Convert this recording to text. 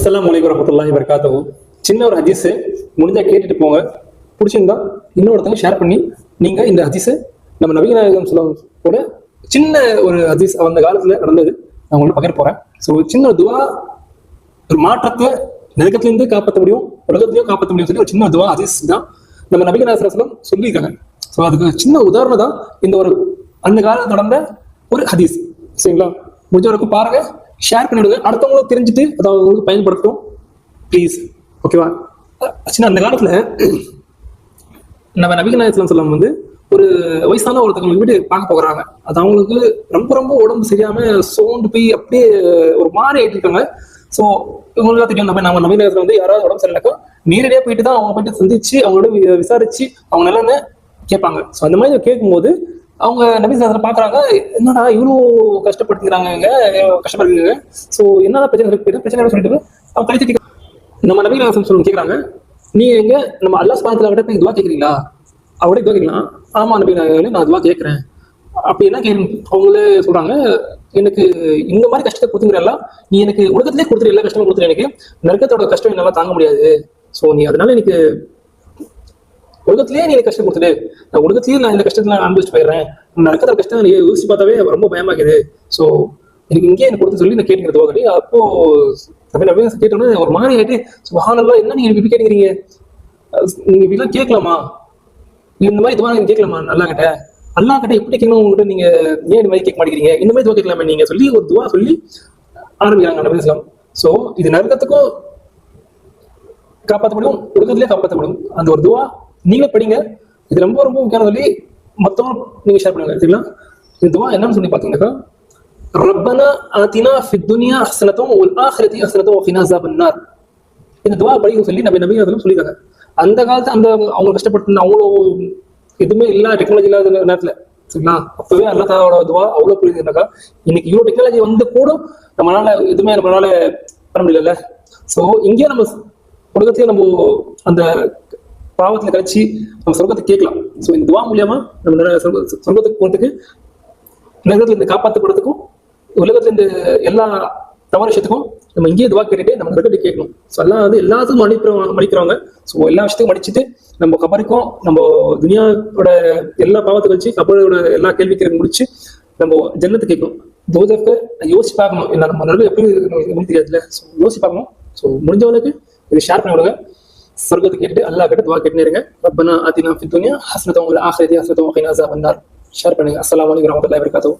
அஸ்ஸலாமு அலைக்கும் வரஹ்மத்துல்லாஹி வபரகாத்துஹு. சின்ன ஒரு ஹதீஸ் முடிஞ்சா கேட்டுட்டு போங்க. பிடிச்சிருந்தா இன்னொருத்தவங்க ஷேர் பண்ணி நீங்க இந்த ஹதீஸ் நம்ம நபிகள் நாயகம் ஸல்லல்லாஹு கூட சின்ன ஒரு ஹதீஸ் அந்த காலத்துல நடந்தது நான் உங்களுக்கு பகிர போறேன். ஸோ சின்ன ஒரு துவா ஒரு மாற்றத்தை நெருக்கத்திலிருந்து காப்பாற்ற முடியும், உலகத்திலையும் காப்பாற்ற முடியும் சொல்லி ஒரு சின்ன துவா ஹதீஸ் தான் நம்ம நபிகள் நாயகம் ஸல்லல்லாஹு அலைஹி வஸல்லம் சொல்லியிருக்காங்க. ஸோ அதுக்கு சின்ன உதாரணம் தான் இந்த ஒரு அந்த காலத்தில் நடந்த ஒரு ஹதீஸ். சரிங்களா? முடிஞ்சவரைக்கும் பாருங்க, ஷேர் பண்ணிவிடுங்க, அடுத்தவங்களும் தெரிஞ்சுட்டு அதை அவங்களுக்கு பயன்படுத்தும் ப்ளீஸ். ஓகேவா? சின்ன அந்த காலத்துல நம்ம நபிகள் நாயகம் ஸல்லல்லாஹு அலைஹி வஸல்லம் ஒரு வயசான ஒருத்தவங்க வீடு பார்க்க போகிறாங்க. அது அவங்களுக்கு ரொம்ப ரொம்ப உடம்பு சரியாம சோண்டு போய் அப்படியே ஒரு மாதிரி ஆயிட்டு இருக்காங்க. ஸோ இவங்களுக்கு தெரியும் நம்ம நபிகள் நாயகத்துல யாராவது உடம்பு சரியில்லைக்கோ நேரடியாக போயிட்டு தான் அவங்க போயிட்டு சந்திச்சு அவங்களோட விசாரிச்சு அவங்க நிலைமை கேட்பாங்க. ஸோ அந்த மாதிரி கேட்கும்போது அவங்க நபி சாஸ்திரம் பாக்குறாங்க, என்னடா இவ்வளோ கஷ்டப்படுத்துக்கிறாங்க, கஷ்டப்படுத்துங்க. ஸோ என்னதான் பிரச்சனை இருக்கு, பிரச்சனை சொல்லிட்டு அவங்க கழிச்சு நம்ம நபி சொல்லுங்க கேட்குறாங்க, நீ எங்க நம்ம அல்லாஹ் சுப்ஹானஹு வ தஆலா கிட்ட இதுவா கேட்குறீங்களா? அவரே இதுவா கேட்கலாம். ஆமா நபி நான் இதுவா கேட்குறேன். அப்படி என்ன அவங்களே சொல்றாங்க, எனக்கு இந்த மாதிரி கஷ்டத்தை கொடுத்துங்கிறல்ல, நீ எனக்கு உலகத்திலே கொடுத்துரு, எல்லா கஷ்டமும் கொடுத்துரு, எனக்கு நரகத்தோட கஷ்டம் என்னால தாங்க முடியாது. ஸோ நீ அதனால எனக்கு உலகத்திலேயே நீ எனக்கு கஷ்டம் கொடுத்துடு, நான் உலகத்திலேயே நான் இந்த கஷ்டத்துல நான் அனுபவிச்சு போயிடுறேன், நடக்கிற கஷ்டம் நீ யோசிச்சு பார்த்தாவே ரொம்ப பயமாக்குது. ஸோ எனக்கு இங்கேயே எனக்கு கொடுத்து சொல்லி நான் கேட்டுக்கிறது போகடி. அப்போ நபி கேட்டோன்னு ஒரு மாதிரி ஆயிட்டு, சுப்ஹானல்லாஹ் என்ன நீங்க இப்படி கேட்குறீங்க, நீங்க இப்படிலாம் கேட்கலாமா, இந்த மாதிரி இதுவா நீங்க கேட்கலாமா அல்லாஹ் கிட்ட எப்படி கேட்கணும் உங்ககிட்ட, நீங்க ஏன் இந்த மாதிரி கேட்க மாட்டேங்கிறீங்க, இந்த மாதிரி துவா கேட்கலாமா நீங்க சொல்லி ஒரு துவா சொல்லி ஆரம்பிக்கிறாங்க நபி ஸல்லல்லாஹு அலைஹி வஸல்லம். ஸோ இது நரகத்துக்கும் காப்பாற்ற முடியும், உலகத்திலே காப்பாற்ற முடியும். அந்த ஒரு துவா நீங்களே படிங்க, இது ரொம்ப ரொம்ப முக்கியமான சொல்லி மொத்தமா நீங்க ஷேர் பண்ணுங்க. சரிங்களா? இந்த துவா என்னன்னு சொல்லி பாத்தீங்கன்னாக்கா, ரப்பனா ஆதினா ஃபித் துன்யா ஹஸனத்தன் வல் ஆখিরাতি ஹஸனத்தன் வ கினா அஸாபன் நார். இந்த துவா படிக்க சொல்லி நபி அதெல்லாம் சொல்லியிருக்காங்க. அந்த காலத்து அந்த அவங்க கஷ்டப்பட்டு அவ்வளோ எதுவுமே இல்ல, டெக்னாலஜி இல்லாத நேரத்துல, சரிங்களா, அப்பவே அல்லாஹ் தஆலாவோட துவா அவ்வளவு புரியுதுனாக்கா, இன்னைக்கு இவ்வளவு டெக்னாலஜி வந்து கூட நம்மளால எதுவுமே நம்மளால பண்ண முடியல. ஸோ இங்கே நம்ம உலகத்தையே நம்ம அந்த பாவத்துல கழிச்சு நம்ம சொர்க்கத்தை கேட்கலாம். ஸோ இந்த துவா மூலியமா நம்ம சொர்க்கத்துக்கு போறதுக்கு, நரகத்துல இருந்து காப்பாற்றப்படுறதுக்கும், உலகத்துல இந்த எல்லா தவறு விஷயத்துக்கும் நம்ம இங்கேயே துவா கேட்டுட்டு நம்ம சொர்க்கத்தை கேட்கணும். ஸோ எல்லாம் எல்லாத்துக்கும் மன்னிக்கிறவங்க. ஸோ எல்லா விஷயத்தையும் மன்னிச்சுட்டு நம்ம கபருக்கும் நம்ம துனியாவோட எல்லா பாவத்தை கழிச்சு கபரோட எல்லா கேள்விக்கு முடிச்சு நம்ம ஜன்னத்தை கேட்கணும். தோஜக்கு யோசிச்சு பார்க்கணும், இல்லை நம்ம நடுவில் எப்படி தெரியாதுல்ல, ஸோ யோசிச்சு பார்க்கணும். ஸோ முடிஞ்சவங்களுக்கு இதை ஷேர் பண்ணி விடுங்க. சொர்க்கத்தை கேட்டுட்டு அல்லாஹ் கிட்ட துவா கேட்டுனே இருங்க. ரப்பனா ஆதினா ஃபித் துன்யா ஹஸனத்தன் வல் ஆখিরাতি ஹஸனத்தன் வ கினா அஸாபன் நார். ஷேர் பண்ணுங்க. அஸ்ஸலாமு அலைக்கும் வரஹ்மத்துல்லாஹி வபரகாத்துஹு.